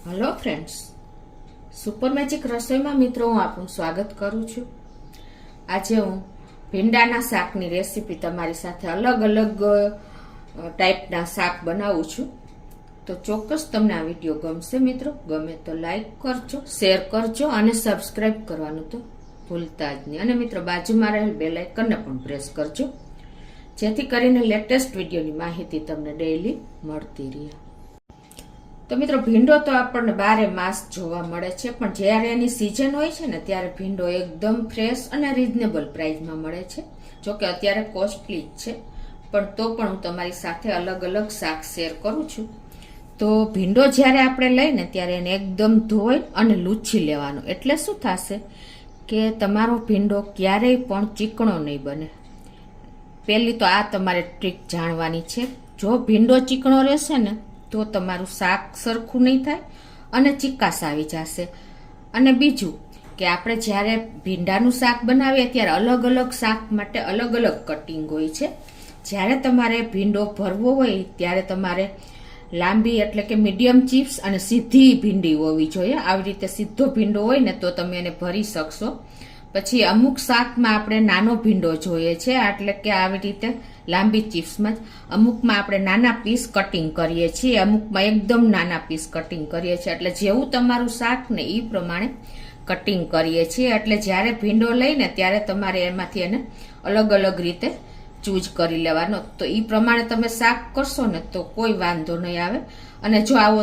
Hello friends, super magic રસોઈમાં મિત્રો હું આપનું સ્વાગત કરું છું. આજે હું ભીંડાના શાકની રેસીપી તમારી સાથે અલગ અલગ ટાઈપના શાક બનાવું છું. તો ચોક્કસ તમને આ વિડીયો ગમશે મિત્રો. ગમે તો લાઈક કરજો, શેર કરજો અને સબસ્ક્રાઈબ કરવાનું તો ભૂલતા જ નહીં. અને મિત્રો બાજુમાં રહેલ બેલ આઇકનને પણ પ્રેસ કરજો, જેથી કરીને લેટેસ્ટ વિડીયોની માહિતી તમને ડેઈલી મળતી રહે. તો મિત્રો ભીંડો તો આપણને બારે માસ જોવા મળે છે, પણ જ્યારે એની સિઝન હોય છે ને ત્યારે ભીંડો એકદમ ફ્રેશ અને રીઝનેબલ પ્રાઇસમાં મળે છે. જોકે અત્યારે કોસ્ટલી જ છે, પણ તો પણ હું તમારી સાથે અલગ અલગ શાક શેર કરું છું. તો ભીંડો જ્યારે આપણે લઈને ત્યારે એને એકદમ ધોઈ અને લૂછી લેવાનો. એટલે શું થશે કે તમારો ભીંડો ક્યારેય પણ ચીકણો નહીં બને. પહેલી તો આ તમારે ટ્રીક જાણવાની છે. જો ભીંડો ચીકણો રહેશે ને તો તમારું શાક સરખું નહીં થાય અને ચીકાશ આવી જશે. અને બીજું કે આપણે જ્યારે ભીંડાનું શાક બનાવીએ ત્યારે અલગ અલગ શાક માટે અલગ અલગ કટિંગ હોય છે. જ્યારે તમારે ભીંડો ભરવો હોય ત્યારે તમારે લાંબી એટલે કે મીડિયમ ચિપ્સ અને સીધી ભીંડી હોવી જોઈએ. આવી રીતે સીધો ભીંડો હોય ને તો તમે એને ભરી શકશો. પછી અમુક શાકમાં આપણે નાનો ભીંડો જોઈએ છે, એટલે કે આવી રીતે લાંબી ચિપ્સમાં જ. અમુકમાં આપણે નાના પીસ કટિંગ કરીએ છીએ, અમુકમાં એકદમ નાના પીસ કટિંગ કરીએ છીએ. એટલે જેવું તમારું શાક ને એ પ્રમાણે કટિંગ કરીએ છીએ. એટલે જ્યારે ભીંડો લઈને ત્યારે તમારે એમાંથી એને અલગ અલગ રીતે ચૂઝ કરી લેવાનો. તો એ પ્રમાણે તમે શાક કરશો ને તો કોઈ વાંધો નહીં આવે. અને જો આવો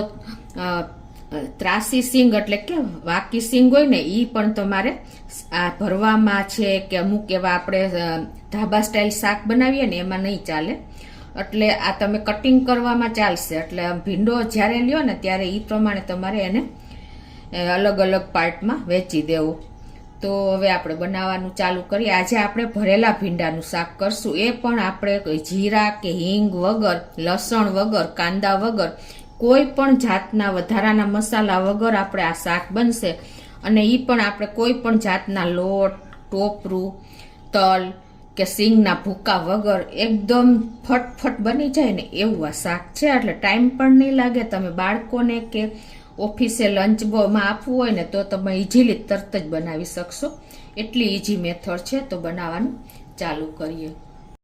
ત્રાસી સિંગ એટલે કે વાકી સિંગ હોય ને એ પણ તમારે આ ભરવામાં છે કે અમુક એવા આપણે ધાબા સ્ટાઇલ શાક બનાવીએ ને એમાં નહીં ચાલે. એટલે આ તમે કટિંગ કરવામાં ચાલશે. એટલે ભીંડો જ્યારે લ્યો ને ત્યારે એ પ્રમાણે તમારે એને અલગ અલગ પાર્ટમાં વહેંચી દેવું. તો હવે આપણે બનાવવાનું ચાલુ કરીએ. આજે આપણે ભરેલા ભીંડાનું શાક કરશું. એ પણ આપણે જીરા કે હિંગ વગર, લસણ વગર, કાંદા વગર, કોઈ પણ જાતના વધારાના મસાલા વગર આપણે આ શાક બનશે. અને એ પણ આપણે કોઈ પણ જાતના લોટ, ટોપરું, તલ કે સિંગના ભૂકા વગર એકદમ ફટફટ બની જાય ને એવું આ શાક છે. એટલે ટાઈમ પણ નહીં લાગે. તમે બાળકોને કે ઓફિસે લંચમાં આપવું હોય ને તો તમે ઇઝીલી તરત જ બનાવી શકશો. એટલી ઇઝી મેથડ છે. તો બનાવવાનું ચાલુ કરીએ.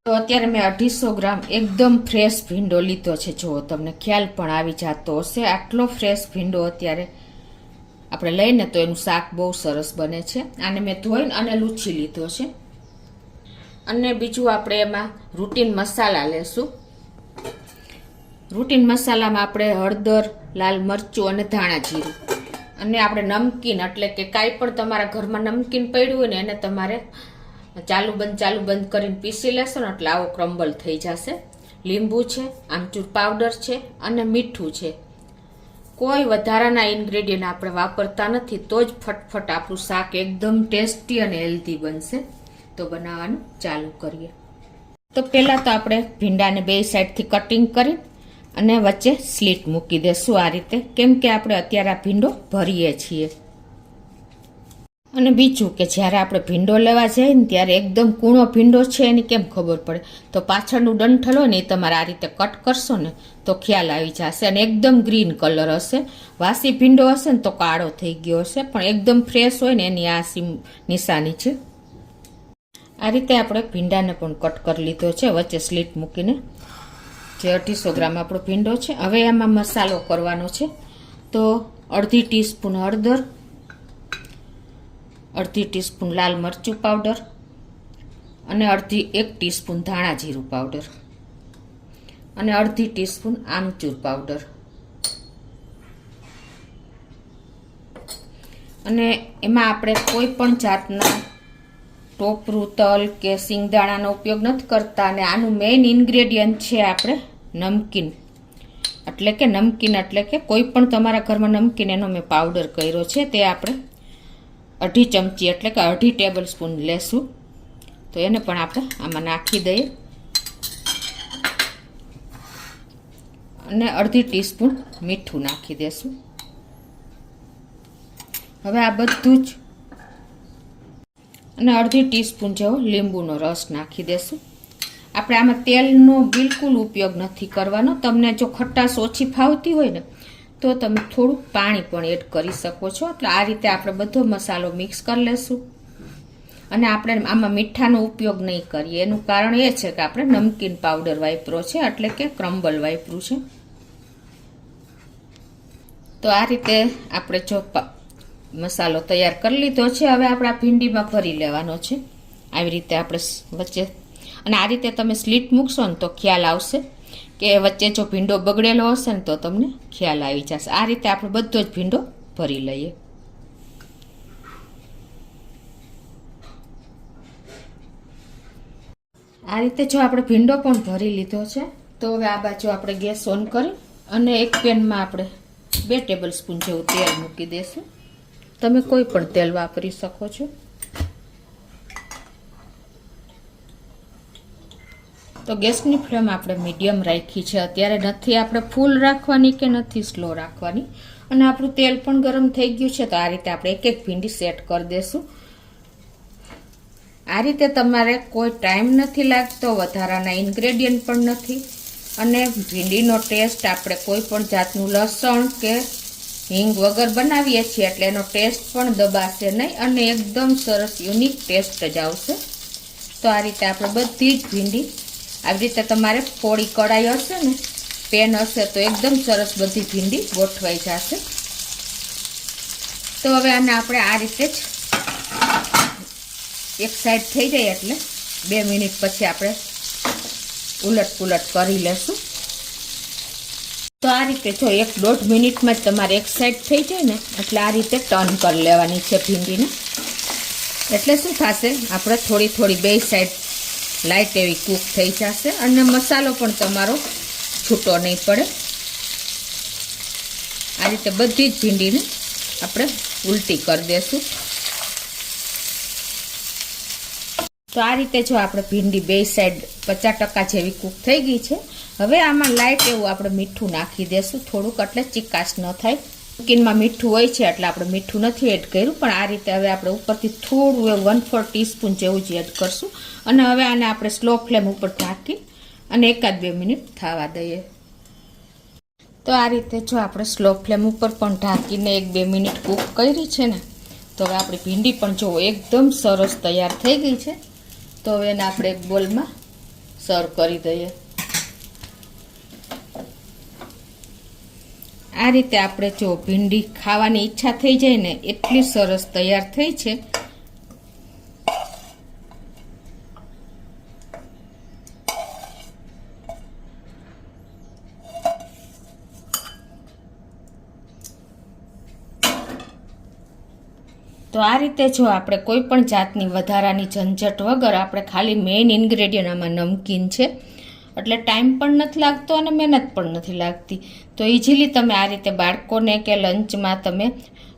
તો અત્યારે મેં 250 ગ્રામ એકદમ ફ્રેશ ભીંડો લીધો છે. જો તમને ખ્યાલ પણ આવી જતો હશે. આટલો ફ્રેશ ભીંડો અત્યારે આપણે લઈને તો એનું શાક બહુ સરસ બને છે. આને મેં ધોઈને અને લૂછી લીધો છે. અને બીજું આપણે એમાં રૂટીન મસાલા લેશું. રૂટીન મસાલામાં આપણે હળદર, લાલ મરચું અને ધાણા જીરું. અને આપણે નમકીન એટલે કે કાંઈ પણ તમારા ઘરમાં નમકીન પડ્યું હોય ને એને તમારે ચાલુ બંધ કરીને પીસી લેશો ને એટલે આવો ક્રમ્બલ થઈ જશે. લીંબુ છે, આમચૂર પાવડર છે અને મીઠું છે. કોઈ વધારાના ઇન્ગ્રેડિયન્ટ આપણે વાપરતા નથી. તો જ ફટફટ આપણું શાક એકદમ ટેસ્ટી અને હેલ્ધી બનશે. તો બનાવવાનું ચાલુ કરીએ. તો પહેલાં તો આપણે ભીંડાને બે સાઈડથી કટિંગ કરી અને વચ્ચે સ્લીટ મૂકી દેશું આ રીતે, કેમ કે આપણે અત્યારે આ ભીંડો ભરીએ છીએ. અને બીજું કે જ્યારે આપણે ભીંડો લેવા જઈએ ને ત્યારે એકદમ કૂણો ભીંડો છે એની કેમ ખબર પડે. તો પાછળનું ડંઠલ હોય ને એ તમારે આ રીતે કટ કરશો ને તો ખ્યાલ આવી જશે. અને એકદમ ગ્રીન કલર હશે. વાસી ભીંડો હશે ને તો કાળો થઈ ગયો હશે, પણ એકદમ ફ્રેશ હોય ને એની આ નિશાની છે. આ રીતે આપણે ભીંડાને પણ કટ કરી લીધો છે વચ્ચે સ્લીટ મૂકીને. જે 250 ગ્રામ આપણો ભીંડો છે. હવે એમાં મસાલો કરવાનો છે. તો અડધી ટીસ્પૂન હળદર, અડધી ટીસ્પૂન લાલ મરચું પાવડર અને 1 ટીસ્પૂન ધાણા જીરું પાવડર અને અડધી ટીસ્પૂન આમચૂર પાવડર. અને એમાં આપણે કોઈ પણ જાતના ટોપરું, તલ કે સિંગદાણાનો ઉપયોગ નથી કરતા. અને આનું મેઇન ઇન્ગ્રેડિયન્ટ છે આપણે નમકીન. એટલે કે કોઈ પણ તમારા ઘરમાં નમકીન એનો મેં પાવડર કર્યો છે. તે આપણે 2.5 ચમચી એટલે કે 2.5 ટેબલ સ્પૂન લેશું. તો એને પણ આપણે આમાં નાખી દઈએ. અને 1/2 ટીસ્પૂન મીઠું નાખી દેશું. હવે આ બધું જ અને 1/2 ટીસ્પૂન જેવો લીંબુનો રસ નાખી દેશું. આપણે આમાં તેલનો બિલકુલ ઉપયોગ નથી કરવાનો. તમને જો ખટાશ ઓછી ફાવતી હોય ને તો તમે થોડુંક પાણી પણ એડ કરી શકો છો. એટલે આ રીતે આપણે બધો મસાલો મિક્સ કરી લેશું. અને આપણે આમાં મીઠાનો ઉપયોગ નહીં કરીએ. એનું કારણ એ છે કે આપણે નમકીન પાવડર વાપરો છે, એટલે કે ક્રમ્બલ વાપર્યું છે. તો આ રીતે આપણે જો મસાલો તૈયાર કરી લીધો છે. હવે આપણે આ ભીંડીમાં ભરી લેવાનો છે. આવી રીતે આપણે વચ્ચે, અને આ રીતે તમે સ્લીટ મૂકશો ને તો ખ્યાલ આવશે કે વચ્ચે જો ભીંડો બગડેલો હશે ને તો તમને ખ્યાલ આવી જશે. આ રીતે આપણે બધો જ ભીંડો ભરી લઈએ. આ રીતે જો આપણે ભીંડો પણ ભરી લીધો છે. તો હવે આ બાજુ આપણે ગેસ ઓન કરી અને એક પેનમાં આપણે 2 ટેબલ સ્પૂન જેવું તેલ મૂકી દઈશું. તમે કોઈ પણ તેલ વાપરી શકો છો. તો ગેસની ફ્લેમ આપણે મીડિયમ રાખી છે. અત્યારે નથી આપણે ફૂલ રાખવાની કે નથી સ્લો રાખવાની. અને આપણું તેલ પણ ગરમ થઈ ગયું છે. તો આ રીતે આપણે એક એક ભીંડી સેટ કરી દઈશું. આ રીતે તમારે કોઈ ટાઈમ નથી લાગતો, વધારાના ઇન્ગ્રેડિયન્ટ પણ નથી, અને ભીંડીનો ટેસ્ટ આપણે કોઈ પણ જાતનું લસણ કે હિંગ વગર બનાવીએ છીએ એટલે એનો ટેસ્ટ પણ દબાશે નહીં અને એકદમ સરસ યુનિક ટેસ્ટ જ આવશે. તો આ રીતે આપણે બધી જ ભીંડી આવી રીતે તમારે પોળી કઢાઈ હશે ને, પેન હશે તો એકદમ સરસ બધી ભીંડી ગોઠવાઈ જશે. તો હવે આને આપણે આ રીતે જ એક સાઈડ થઈ જાય એટલે 2 મિનિટ પછી આપણે ઉલટ પુલટ કરી લેશું. તો આ રીતે જો 1-1.5 મિનિટમાં જ તમારે એક સાઈડ થઈ જાય ને એટલે આ રીતે ટર્ન કરી લેવાની છે ભીંડીને. એટલે શું થશે, આપણે થોડી થોડી 2 સાઈડ લાઈટ એવી કૂક થઈ જશે અને મસાલો પણ તમારો છૂટો નહીં પડે. આ રીતે બધી જ ભીંડીને આપણે ઉલટી કરી દઈશું. તો આ રીતે જો આપણે ભીંડી 2 સાઈડ 50% જેવી કૂક થઈ ગઈ છે. હવે આમાં લાઈટ એવું આપણે મીઠું નાખી દેશું થોડુંક, એટલે ચીકાશ ન થાય. નમકીનમાં મીઠું હોય છે એટલે આપણે મીઠું નથી એડ કર્યું, પણ આ રીતે હવે આપણે ઉપરથી થોડું 1/4 ટીસ્પૂન જેવું જ એડ કરશું. અને હવે આને આપણે સ્લો ફ્લેમ ઉપર ઢાંકી અને 1-2 મિનિટ થવા દઈએ. તો આ રીતે જો આપણે સ્લો ફ્લેમ ઉપર પણ ઢાંકીને 1-2 મિનિટ કૂક કરી છે ને, તો હવે આપણી ભીંડી પણ જો એકદમ સરસ તૈયાર થઈ ગઈ છે. તો હવે એને આપણે એક બોલમાં સર્વ કરી દઈએ. આ રીતે આપણે જો ભીંડી ખાવાની ઈચ્છા થઈ જાય ને એટલી સરસ તૈયાર થઈ છે. તો આ રીતે જો આપણે કોઈ પણ જાતની વધારાની ઝંઝટ વગર આપણે ખાલી મેઇન ઇન્ગ્રેડિયન્ટ આમાં નમકીન છે એટલે ટાઈમ પણ નથી લાગતો અને મહેનત પણ નથી લાગતી. તો ઇઝીલી તમે આ રીતે બાળકોને કે લંચમાં તમે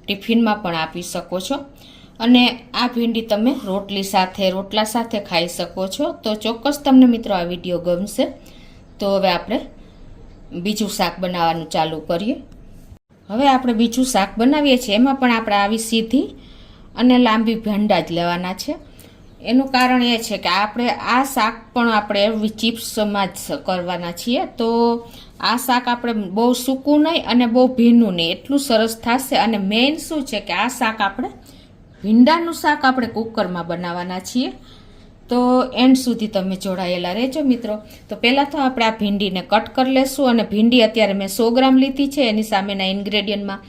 ટિફિનમાં પણ આપી શકો છો. અને આ ભીંડી તમે રોટલા સાથે ખાઈ શકો છો. તો ચોક્કસ તમને મિત્રો આ વિડીયો ગમશે. તો હવે આપણે બીજું શાક બનાવવાનું ચાલુ કરીએ. હવે આપણે બીજું શાક બનાવીએ છીએ. એમાં પણ આપણે આવી સીધી અને લાંબી ભીંડા જ લેવાના છે. એનું કારણ એ છે કે આપણે આ શાક પણ આપણે એવી ચિપ્સમાં જ કરવાના છીએ. તો આ શાક આપણે બહુ સૂકું નહીં અને બહુ ભીનું નહીં, એટલું સરસ થશે. અને મેઇન શું છે કે આ શાક આપણે ભીંડાનું શાક આપણે કુકરમાં બનાવવાના છીએ. તો એન્ડ સુધી તમે જોડાયેલા રહેજો મિત્રો. તો પહેલાં તો આપણે આ ભીંડીને કટ કરી લેશું. અને ભીંડી અત્યારે મેં 100 ગ્રામ લીધી છે. એની સામેના ઇન્ગ્રેડિયન્ટમાં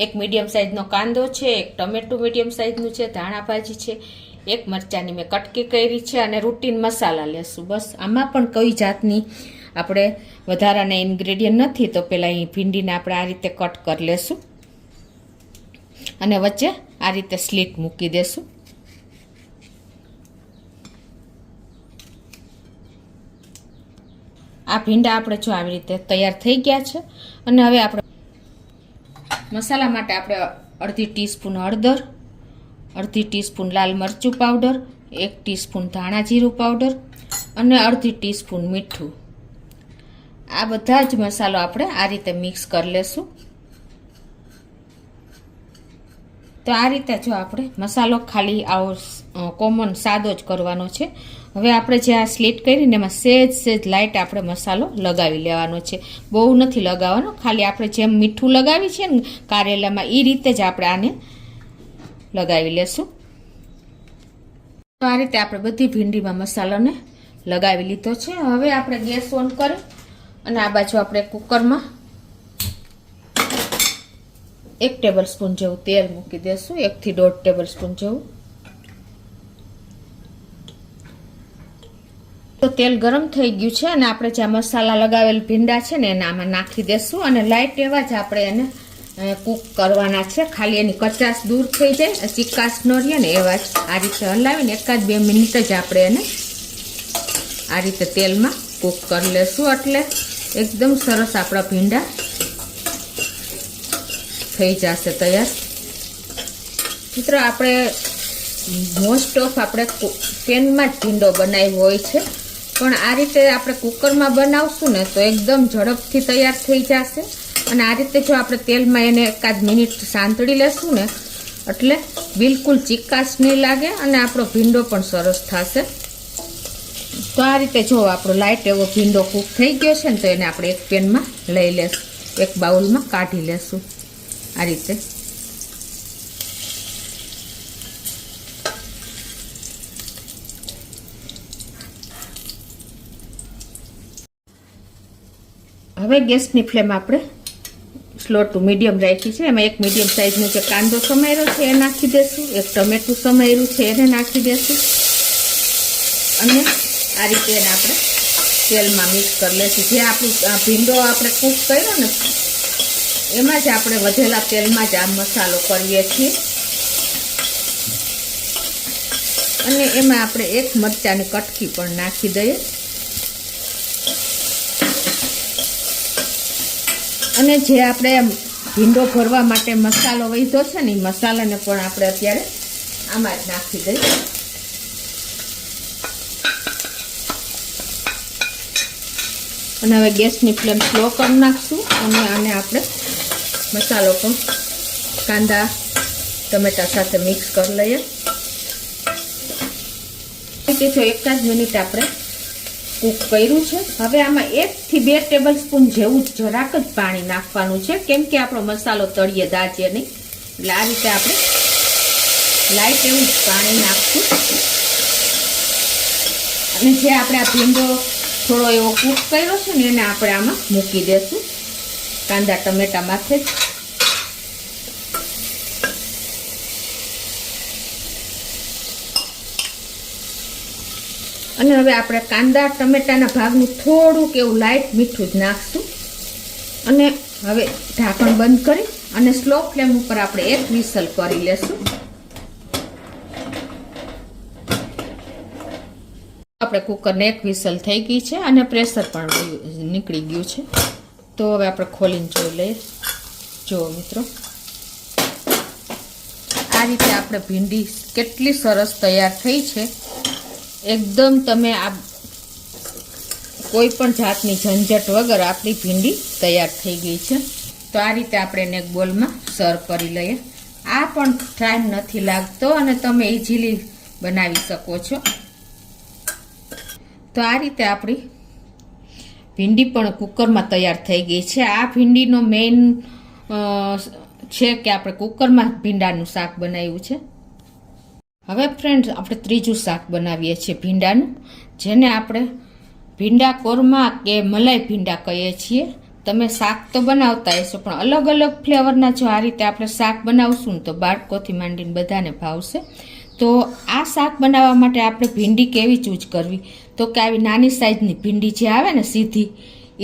એક મીડિયમ સાઇઝનો કાંદો છે, એક ટમેટું મીડિયમ સાઇઝનું છે, ધાણા ભાજી છે, એક મરચાંની મેં કટકી કરી છે અને રૂટીન મસાલા લેશું. બસ આમાં પણ કઈ જાતની આપણે વધારાના ઇન્ગ્રેડિયન્ટ નથી. તો પહેલાં અહીં ભીંડીને આપણે આ રીતે કટ કરી લેશું અને વચ્ચે આ રીતે સ્લીટ મૂકી દેશું. આ ભીંડા આપણે જો આવી રીતે તૈયાર થઈ ગયા છે. અને હવે આપણે મસાલા માટે આપણે 1/2 ટીસ્પૂન હળદર, 1/2 ટીસ્પૂન લાલ મરચું પાવડર, 1 ટીસ્પૂન ધાણા જીરું પાવડર અને 1/2 ટીસ્પૂન મીઠું, આ બધા જ મસાલો આપણે આ રીતે મિક્સ કરી લેશું. તો આ રીતે જો આપણે મસાલો ખાલી આવો કોમન સાદો જ કરવાનો છે. હવે આપણે જે આ સ્લીટ કરીને એમાં સેજ લાઇટ આપણે મસાલો લગાવી લેવાનો છે. બહુ નથી લગાવવાનો, ખાલી આપણે જેમ મીઠું લગાવી છે ને કારેલામાં એ રીતે જ આપણે આને લગાવી લેશું. તો આ રીતે આપણે બધી ભીંડીમાં મસાલાને લગાવી લીધો છે. હવે આપણે ગેસ ઓન કરી અને આ બાજુ આપણે કુકરમાં 1 ટેબલ સ્પૂન જેવું તેલ મૂકી દેશું, 1 થી 1.5 ટેબલ સ્પૂન જેવું. તો તેલ ગરમ થઈ ગયું છે અને આપણે જે મસાલા લગાવેલ ભીંડા છે ને એને આમાં નાખી દેશું અને લાઇટ એવા જ આપણે એને કૂક કરવાના છે, ખાલી એની કચાશ દૂર થઈ જાય, ચીકાશ ન રહે ને એવા જ આ રીતે હલાવીને 1-2 મિનિટ જ આપણે એને આ રીતે તેલમાં કૂક કરી લેશું. એટલે એકદમ સરસ આપણા ભીંડા થઈ જશે તૈયાર. મિત્રો આપણે મોસ્ટ ઓફ આપણે પેનમાં જ ભીંડો બનાવ્યો હોય છે, પણ આ રીતે આપણે કુકરમાં બનાવશું ને તો એકદમ ઝડપથી તૈયાર થઈ જશે. અને આ રીતે જો આપણે તેલમાં એને 1-8 મિનિટ સાંતળી લેશું ને એટલે બિલકુલ ચીકાશ નહીં લાગે અને આપણો ભીંડો પણ સરસ થશે. તો આ રીતે જો આપણો લાઇટ એવો ભીંડો કૂક થઈ ગયો છે ને તો એને આપણે એક પેનમાં લઈ લેશું, એક બાઉલમાં કાઢી લેશું આ રીતે. હવે ગેસની ફ્લેમ આપણે સ્લો ટુ મીડિયમ રાખી છે. એમાં એક મીડિયમ સાઈઝનો જે કાંદો સમાર્યો છે એ નાખી દેશું, એક ટમેટું સમાર્યું છે એને નાખી દેશું અને આ રીતે એને આપણે તેલમાં મિક્સ કરી લેશું. જે આપણું ભીંડો આપણે કૂક કર્યો ને એમાં જ આપણે વધેલા તેલમાં જ આ મસાલો કરીએ છીએ અને એમાં આપણે 1 મરચાંની કટકી પણ નાખી દઈએ અને જે આપણે ભીંડો ભરવા માટે મસાલો વધ્યો છે ને એ મસાલાને પણ આપણે અત્યારે આમાં જ નાખી દઈએ. અને હવે ગેસની ફ્લેમ સ્લો કરી નાખશું અને આને આપણે મસાલો પણ કાંદા ટમેટા સાથે મિક્સ કરી લઈએ. જો 1 મિનિટ આપણે કૂક કર્યું છે. હવે આમાં 1 થી 2 ટેબલ સ્પૂન જેવું જરાક જ પાણી નાખવાનું છે, કેમ કે આપણો મસાલો તળીએ દાજે નહીં. એટલે આ રીતે આપણે લાઈટ એવું જ પાણી નાખશું અને જે આપણે આ ભીંડો થોડો એવો કૂક કર્યો છે ને એને આપણે આમાં મૂકી દેશું કાંદા ટમેટા માથે જ. અને હવે આપણે કાંદા ટમેટાના ભાગનું થોડુંક એવું લાઈટ મીઠું જ નાખશું અને હવે ઢાંકણ બંધ કરી અને સ્લો ફ્લેમ ઉપર આપણે 1 વિસલ કરી લેશું. આપણે કુકરને 1 વિસલ થઈ ગઈ છે અને પ્રેશર પણ નીકળી ગયું છે. તો હવે આપણે ખોલીને જોઈ લઈએ. જુઓ મિત્રો, આ રીતે આપણે ભીંડી કેટલી સરસ તૈયાર થઈ છે. એકદમ તમે આ કોઈ પણ જાતની ઝંઝટ વગર આપણી ભીંડી તૈયાર થઈ ગઈ છે. તો આ રીતે આપણે એને એક બોલમાં સર્વ કરી લઈએ. આ પણ ટાઈમ નથી લાગતો અને તમે ઇઝીલી બનાવી શકો છો. તો આ રીતે આપણી ભીંડી પણ કુકરમાં તૈયાર થઈ ગઈ છે. આ ભીંડીનો મેઇન છે કે આપણે કુકરમાં ભીંડાનું શાક બનાવ્યું છે. હવે ફ્રેન્ડ્સ આપણે ત્રીજું શાક બનાવીએ છીએ ભીંડાનું, જેને આપણે ભીંડા કોરમા કે મલાઈ ભીંડા કહીએ છીએ. તમે શાક તો બનાવતા હશો પણ અલગ અલગ ફ્લેવરના જો આ રીતે આપણે શાક બનાવશું ને તો બાળકોથી માંડીને બધાને ભાવશે. તો આ શાક બનાવવા માટે આપણે ભીંડી કેવી ચૂઝ કરવી, તો કે આવી નાની સાઈઝની ભીંડી જે આવે ને સીધી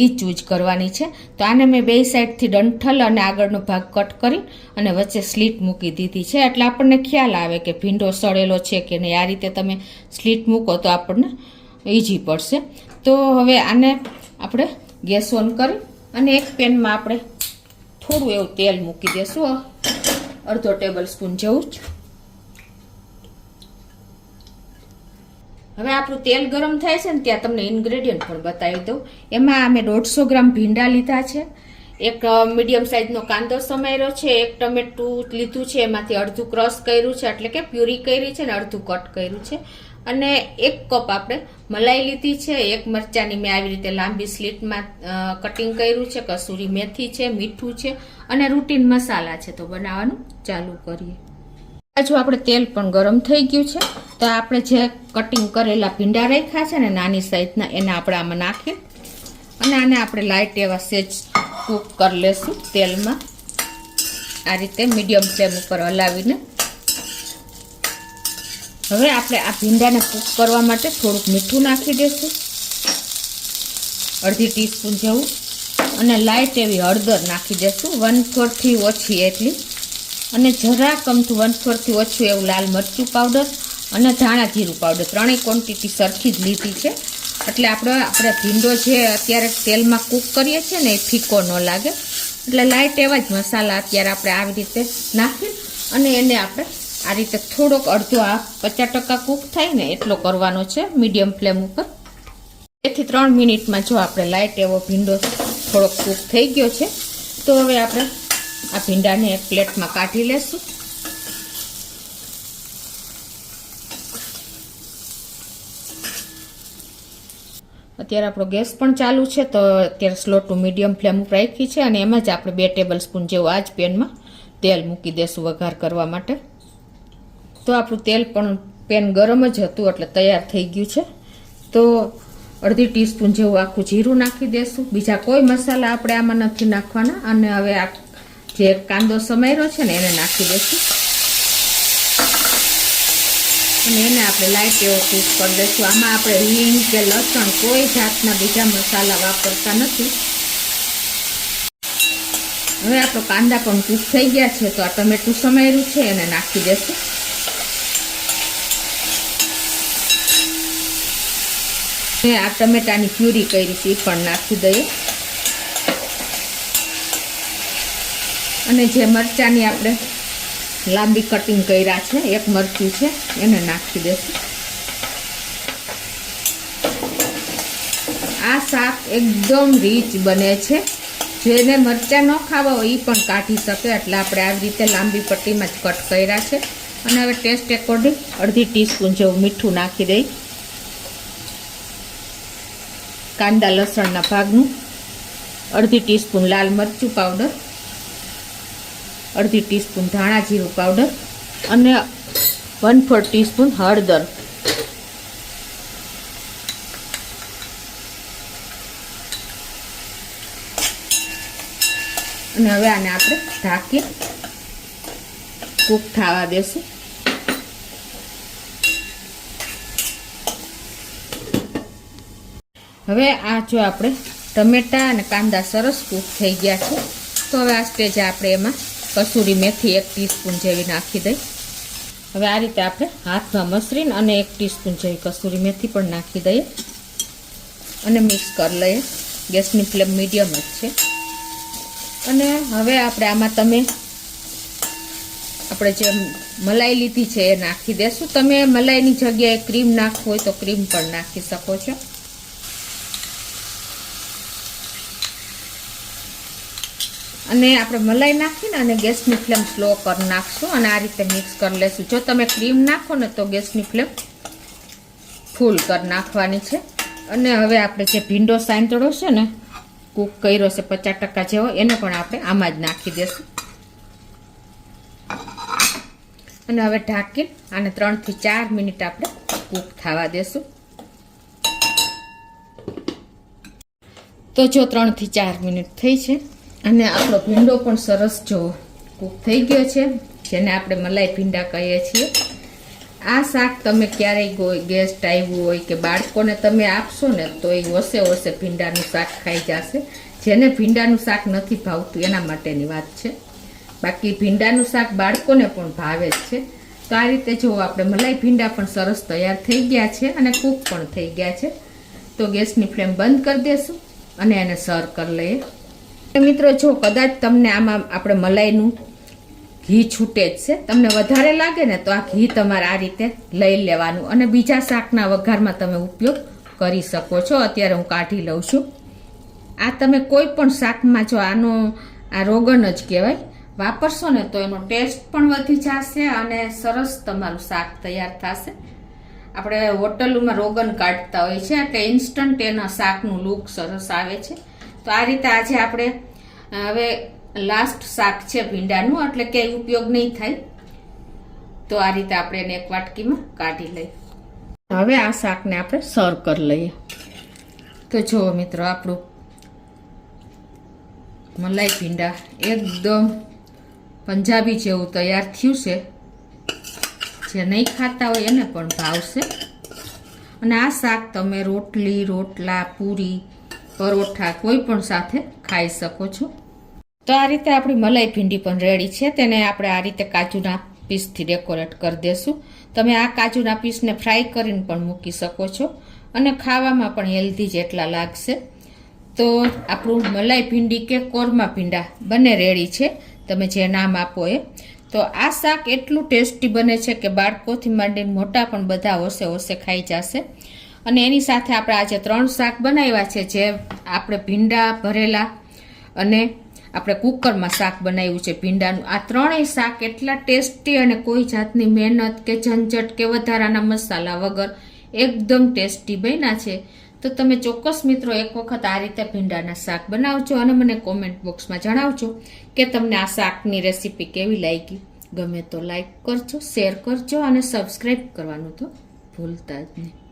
એ ચૂઝ કરવાની છે. તો આને મેં 2 સાઈડથી ડંઠલ અને આગળનો ભાગ કટ કરી અને વચ્ચે સ્લીટ મૂકી દીધી છે, એટલે આપણને ખ્યાલ આવે કે ભીંડો સડેલો છે કે નહીં. આ રીતે તમે સ્લીટ મૂકો તો આપણને ઇઝી પડશે. તો હવે આને આપણે ગેસ ઓન કરી અને એક પેનમાં આપણે થોડું એવું તેલ મૂકી દઈશું, 1/2 ટેબલ સ્પૂન જેવું જ. હવે આપણું તેલ ગરમ થાય છે ને ત્યાં તમને ઇન્ગ્રેડિયન્ટ પણ બતાવી દઉં. એમાં અમે 150 ગ્રામ ભીંડા લીધા છે, એક મીડિયમ સાઈઝનો કાંદો સમાર્યો છે, એક ટમેટું લીધું છે, એમાંથી અડધું ક્રશ કર્યું છે એટલે કે પ્યુરી કરી છે ને અડધું કટ કર્યું છે, અને 1 કપ આપણે મલાઈ લીધી છે, 1 મરચાની મેં આવી રીતે લાંબી સ્લીટમાં કટિંગ કર્યું છે, કસૂરી મેથી છે, મીઠું છે અને રૂટીન મસાલા છે. તો બનાવવાનું ચાલુ કરીએ. જો આપણે તેલ પણ ગરમ થઈ ગયું છે, તો આપણે જે કટિંગ કરેલા ભીંડા રાખ્યા છે ને નાની સાઈઝના, એને આપણે આમાં નાખી અને આને આપણે લાઇટ એવા સેજ કૂક કરી લેશું તેલમાં. આ રીતે મીડિયમ ફ્લેમ ઉપર હલાવીને. હવે આપણે આ ભીંડાને કૂક કરવા માટે થોડુંક મીઠું નાખી દઈશું, અડધી ટીસ્પૂન જેવું, અને લાઇટ એવી હળદર નાખી દઈશું, 1/4 થી ઓછી એટલી, અને જરા કમથું 1/4 થી ઓછું એવું લાલ મરચું પાવડર અને ધાણા જીરું પાવડર. ત્રણેય ક્વોન્ટિટી સરખી જ લીધી છે, એટલે આપણે ભીંડો જે અત્યારે તેલમાં કૂક કરીએ છીએ ને એ ફીકો ન લાગે. એટલે લાઇટ એવા જ મસાલા અત્યારે આપણે આવી રીતે નાખી અને એને આપણે આ રીતે થોડોક અડધો 50% કૂક થાય ને એટલો કરવાનો છે મીડિયમ ફ્લેમ ઉપર. 2 થી 3 મિનિટમાં જો આપણે લાઇટ એવો ભીંડો થોડોક કૂક થઈ ગયો છે, તો હવે આપણે આ ભીંડાને એક પ્લેટમાં કાઢી લેશું. અત્યારે આપણો ગેસ પણ ચાલુ છે, તો અત્યારે સ્લો ટુ મીડિયમ ફ્લેમ ઉપર રાખી છે અને એમાં જ આપણે 2 ટેબલ સ્પૂન જેવું આ જ પેનમાં તેલ મૂકી દેશું વઘાર કરવા માટે. તો આપણું તેલ પણ પેન ગરમ જ હતું એટલે તૈયાર થઈ ગયું છે. તો અડધી ટીસ્પૂન જેવું આખું જીરું નાખી દેશું. બીજા કોઈ મસાલા આપણે આમાં નથી નાખવાના. અને હવે આ જે કાંદો સમાર્યો છે ને એને નાખી દઈશું અને એને આપણે લાઇટ એવો કૂક કરી દઈશું. આમાં આપણે હિંગ કે લસણ કોઈ જાતના બીજા મસાલા વાપરતા નથી. હવે આપણો કાંદા પણ કૂક થઈ ગયા છે, તો આ ટમેટું સમાર્યું છે એને નાખી દઈશું. આ ટમેટાની પ્યુરી કરી છે એ પણ નાખી દઈએ. અને જે મરચાની આપણે લાંબી કટિંગ કર્યા છે, 1 મરચું છે એને નાખી દઈશું. આ શાક એકદમ રીચ બને છે. જેને મરચાં ન ખાવા હોય એ પણ કાઢી શકે. એટલે આપણે આવી રીતે લાંબી પટ્ટીમાં જ કટ કર્યા છે. અને હવે ટેસ્ટ એકોર્ડિંગ અડધી ટીસ્પૂન જેવું મીઠું નાખી દઈ. કાંદા લસણના ભાગનું અડધી ટીસ્પૂન લાલ મરચું પાવડર, અડધી ટીસ્પૂન ધાણા જીરું પાવડર અને 1/4 ટીસ્પૂન હળદર. અને હવે આને આપણે ઢાંકી કૂક થવા દેશું. હવે આ જો આપણે ટમેટા અને કાંદા સરસ કૂક થઈ ગયા છે, તો હવે આ સ્ટેજે આપણે એમાં કસૂરી મેથી 1 ટીસ્પૂન જેવી નાખી દઈ. હવે આ રીતે આપણે હાથમાં મસરીને અને 1 ટીસ્પૂન જેવી કસૂરી મેથી પણ નાખી દઈએ અને મિક્સ કરી લઈએ. ગેસની ફ્લેમ મીડિયમ જ છે. અને હવે આપણે આમાં આપણે જે મલાઈ લીધી છે એ નાખી દેશું. તમે મલાઈની જગ્યાએ ક્રીમ નાખવું હોય તો ક્રીમ પણ નાખી શકો છો. અને આપણે મલાઈ નાખીને અને ગેસની ફ્લેમ સ્લો કરી નાખશું અને આ રીતે મિક્સ કરી લેશું. જો તમે ક્રીમ નાખો ને તો ગેસની ફ્લેમ ફૂલ કરી નાખવાની છે. અને હવે આપણે જે ભીંડો સાંતળો છે ને કૂક કર્યો છે 50% જેવો, એને પણ આપણે આમાં જ નાખી દેશું. અને હવે ઢાંકી આને 3 થી 4 મિનિટ આપણે કૂક થવા દેશું. તો જો 3 થી 4 મિનિટ થઈ છે અને આપણો ભીંડો પણ સરસ જો કૂક થઈ ગયો છે, જેને આપણે મલાઈ ભીંડા કહીએ છીએ. આ શાક તમે ક્યારેય ગેસ્ટ આવ્યું હોય કે બાળકોને તમે આપશો ને તો એ ઓસે ભીંડાનું શાક ખાઈ જશે. જેને ભીંડાનું શાક નથી ભાવતું એના માટેની વાત છે. બાકી ભીંડાનું શાક બાળકોને પણ ભાવે જ છે. તો આ રીતે જો આપણે મલાઈ ભીંડા પણ સરસ તૈયાર થઈ ગયા છે અને કૂક પણ થઈ ગયા છે. તો ગેસની ફ્લેમ બંધ કરી દેશું અને એને સર્વ કરી લઈએ. મિત્રો જો કદાચ તમને આમાં આપણે મલાઈનું ઘી છૂટે જ છે, તમને વધારે લાગે ને તો આ ઘી તમારે આ રીતે લઈ લેવાનું અને બીજા શાકના વઘારમાં તમે ઉપયોગ કરી શકો છો. અત્યારે હું કાઢી લઉં છું. આ તમે કોઈ પણ શાકમાં જો આ રોગન જ કહેવાય વાપરશો ને તો એનો ટેસ્ટ પણ વધી જશે અને સરસ તમારું શાક તૈયાર થશે. આપણે હોટલોમાં રોગન કાઢતા હોય છે એટલે ઇન્સ્ટન્ટ એના શાકનું લુક સરસ આવે છે. તો આ રીતે આજે આપણે હવે લાસ્ટ શાક છે ભીંડાનું, એટલે ક્યાંય ઉપયોગ નહીં થાય. તો આ રીતે આપણે એને એક વાટકીમાં કાઢી લઈએ. હવે આ શાકને આપણે સર્વ કરી લઈએ. તો જુઓ મિત્રો, આપણું મલાઈ ભીંડા એકદમ પંજાબી જેવું તૈયાર થયું છે. જે નહીં ખાતા હોય એને પણ ભાવશે. અને આ શાક તમે રોટલી, રોટલા, પૂરી, પરોઠા કોઈ પણ સાથે ખાઈ શકો છો. તો આ રીતે આપણી મલાઈ ભીંડી પણ રેડી છે. તેને આપણે આ રીતે કાજુના પીસથી ડેકોરેટ કરી દેશું. તમે આ કાજુના પીસને ફ્રાય કરીને પણ મૂકી શકો છો અને ખાવામાં પણ હેલ્ધી જેટલા લાગશે. તો આપણું મલાઈ ભીંડી કે કોરમા ભીંડા બંને રેડી છે, તમે જે નામ આપો એ. તો આ શાક એટલું ટેસ્ટી બને છે કે બાળકોથી માંડીને મોટા પણ બધા હોશે હોશે ખાઈ જશે. અને એની સાથે આપણે આજે 3 શાક બનાવ્યા છે, જે આપણે ભીંડા ભરેલા અને આપણે કુકરમાં શાક બનાવ્યું છે ભીંડાનું. આ ત્રણેય શાક એટલા ટેસ્ટી અને કોઈ જાતની મહેનત કે ઝંઝટ કે વધારાના મસાલા વગર એકદમ ટેસ્ટી બન્યા છે. તો તમે ચોક્કસ મિત્રો એક વખત આ રીતે ભીંડાના શાક બનાવજો અને મને કોમેન્ટ બોક્સમાં જણાવજો કે તમને આ શાકની રેસીપી કેવી લાગી. ગમે તો લાઈક કરજો, શેર કરજો અને સબસ્ક્રાઈબ કરવાનું તો ભૂલતા જ નહીં.